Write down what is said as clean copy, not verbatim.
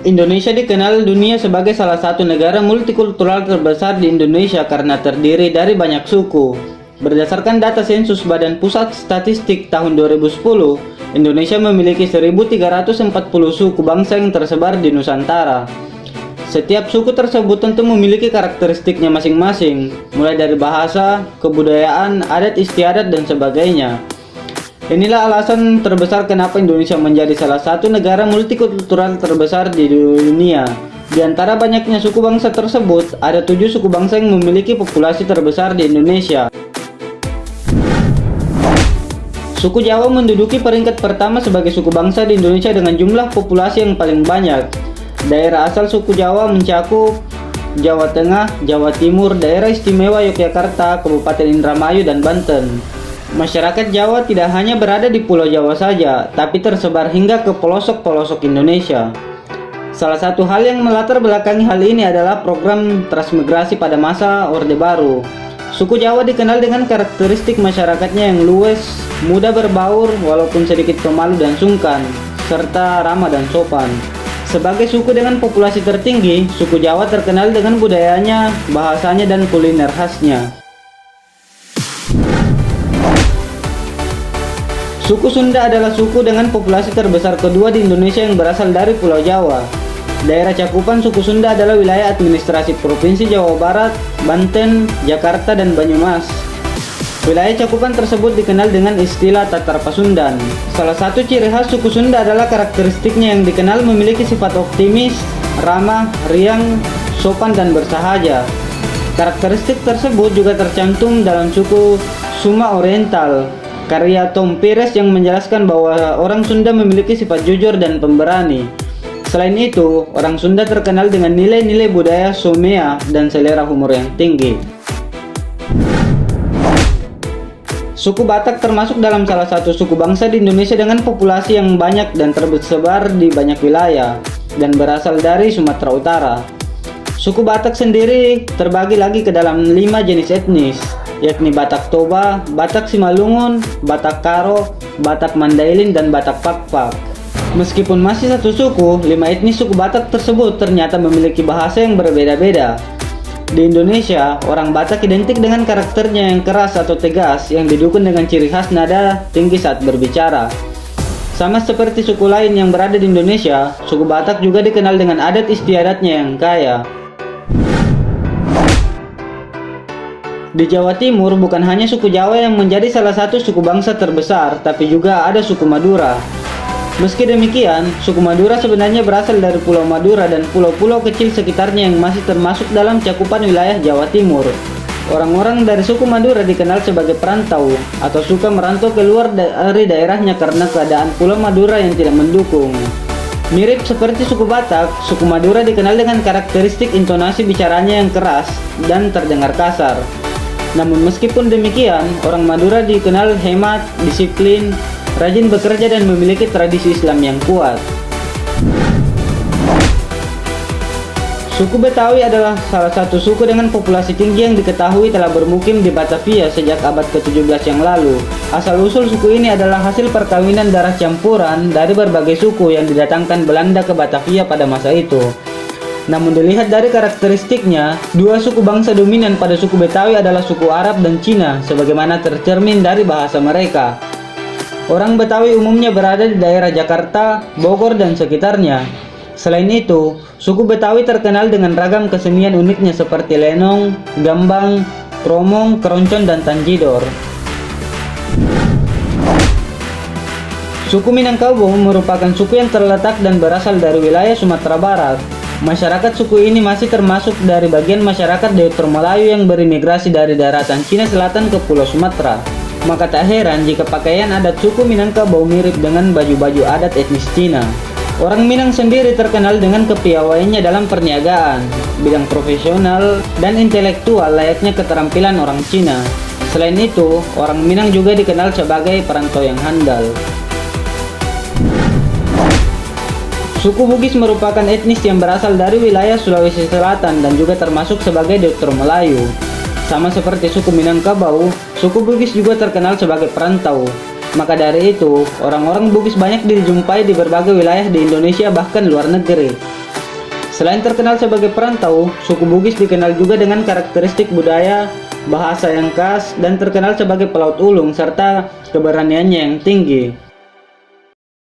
Indonesia dikenal dunia sebagai salah satu negara multikultural terbesar di Indonesia karena terdiri dari banyak suku. Berdasarkan data sensus Badan Pusat Statistik tahun 2010, Indonesia memiliki 1.340 suku bangsa yang tersebar di Nusantara. Setiap suku tersebut tentu memiliki karakteristiknya masing-masing, mulai dari bahasa, kebudayaan, adat istiadat, dan sebagainya. Inilah alasan terbesar kenapa Indonesia menjadi salah satu negara multikultural terbesar di dunia. Di antara banyaknya suku bangsa tersebut, ada 7 suku bangsa yang memiliki populasi terbesar di Indonesia. Suku Jawa menduduki peringkat pertama sebagai suku bangsa di Indonesia dengan jumlah populasi yang paling banyak. Daerah asal suku Jawa mencakup Jawa Tengah, Jawa Timur, Daerah Istimewa Yogyakarta, Kabupaten Indramayu, dan Banten. Masyarakat Jawa tidak hanya berada di Pulau Jawa saja, tapi tersebar hingga ke pelosok-pelosok Indonesia. Salah satu hal yang melatar belakangi hal ini adalah program transmigrasi pada masa Orde Baru. Suku Jawa dikenal dengan karakteristik masyarakatnya yang luwes, mudah berbaur walaupun sedikit pemalu dan sungkan, serta ramah dan sopan. Sebagai suku dengan populasi tertinggi, suku Jawa terkenal dengan budayanya, bahasanya, dan kuliner khasnya. Suku Sunda adalah suku dengan populasi terbesar kedua di Indonesia yang berasal dari Pulau Jawa. Daerah cakupan suku Sunda adalah wilayah administrasi Provinsi Jawa Barat, Banten, Jakarta, dan Banyumas. Wilayah cakupan tersebut dikenal dengan istilah Tatar Pasundan. Salah satu ciri khas suku Sunda adalah karakteristiknya yang dikenal memiliki sifat optimis, ramah, riang, sopan, dan bersahaja. Karakteristik tersebut juga tercantum dalam suku Suma Oriental, karya Tom Pires yang menjelaskan bahwa orang Sunda memiliki sifat jujur dan pemberani. Selain itu, orang Sunda terkenal dengan nilai-nilai budaya Somea dan selera humor yang tinggi. Suku Batak termasuk dalam salah satu suku bangsa di Indonesia dengan populasi yang banyak dan tersebar di banyak wilayah, dan berasal dari Sumatera Utara. Suku Batak sendiri terbagi lagi ke dalam 5 jenis etnis, yakni Batak Toba, Batak Simalungun, Batak Karo, Batak Mandailing, dan Batak Pakpak. Meskipun masih satu suku, 5 etnis suku Batak tersebut ternyata memiliki bahasa yang berbeda-beda. Di Indonesia, orang Batak identik dengan karakternya yang keras atau tegas yang didukung dengan ciri khas nada tinggi saat berbicara. Sama seperti suku lain yang berada di Indonesia, suku Batak juga dikenal dengan adat istiadatnya yang kaya. Di Jawa Timur, bukan hanya suku Jawa yang menjadi salah satu suku bangsa terbesar, tapi juga ada suku Madura. Meski demikian, suku Madura sebenarnya berasal dari Pulau Madura dan pulau-pulau kecil sekitarnya yang masih termasuk dalam cakupan wilayah Jawa Timur. Orang-orang dari suku Madura dikenal sebagai perantau atau suka merantau keluar dari daerahnya karena keadaan Pulau Madura yang tidak mendukung. Mirip seperti suku Batak, suku Madura dikenal dengan karakteristik intonasi bicaranya yang keras dan terdengar kasar. Namun meskipun demikian, orang Madura dikenal hemat, disiplin, rajin bekerja, dan memiliki tradisi Islam yang kuat. Suku Betawi adalah salah satu suku dengan populasi tinggi yang diketahui telah bermukim di Batavia sejak abad ke-17 yang lalu. Asal-usul suku ini adalah hasil perkawinan darah campuran dari berbagai suku yang didatangkan Belanda ke Batavia pada masa itu. Namun dilihat dari karakteristiknya, 2 suku bangsa dominan pada suku Betawi adalah suku Arab dan Cina, sebagaimana tercermin dari bahasa mereka. Orang Betawi umumnya berada di daerah Jakarta, Bogor, dan sekitarnya. Selain itu, suku Betawi terkenal dengan ragam kesenian uniknya seperti lenong, gambang, kromong, keroncong, dan tanjidor. Suku Minangkabau merupakan suku yang terletak dan berasal dari wilayah Sumatera Barat. Masyarakat suku ini masih termasuk dari bagian masyarakat Deuter Melayu yang berimigrasi dari daratan Cina Selatan ke Pulau Sumatera. Maka tak heran jika pakaian adat suku Minangkabau mirip dengan baju-baju adat etnis Cina. Orang Minang sendiri terkenal dengan kepiawaiannya dalam perniagaan, bidang profesional, dan intelektual layaknya keterampilan orang Cina. Selain itu, orang Minang juga dikenal sebagai perantau yang handal. Suku Bugis merupakan etnis yang berasal dari wilayah Sulawesi Selatan dan juga termasuk sebagai Deuter Melayu. Sama seperti suku Minangkabau, suku Bugis juga terkenal sebagai perantau. Maka dari itu, orang-orang Bugis banyak dijumpai di berbagai wilayah di Indonesia bahkan luar negeri. Selain terkenal sebagai perantau, suku Bugis dikenal juga dengan karakteristik budaya, bahasa yang khas, dan terkenal sebagai pelaut ulung serta keberaniannya yang tinggi.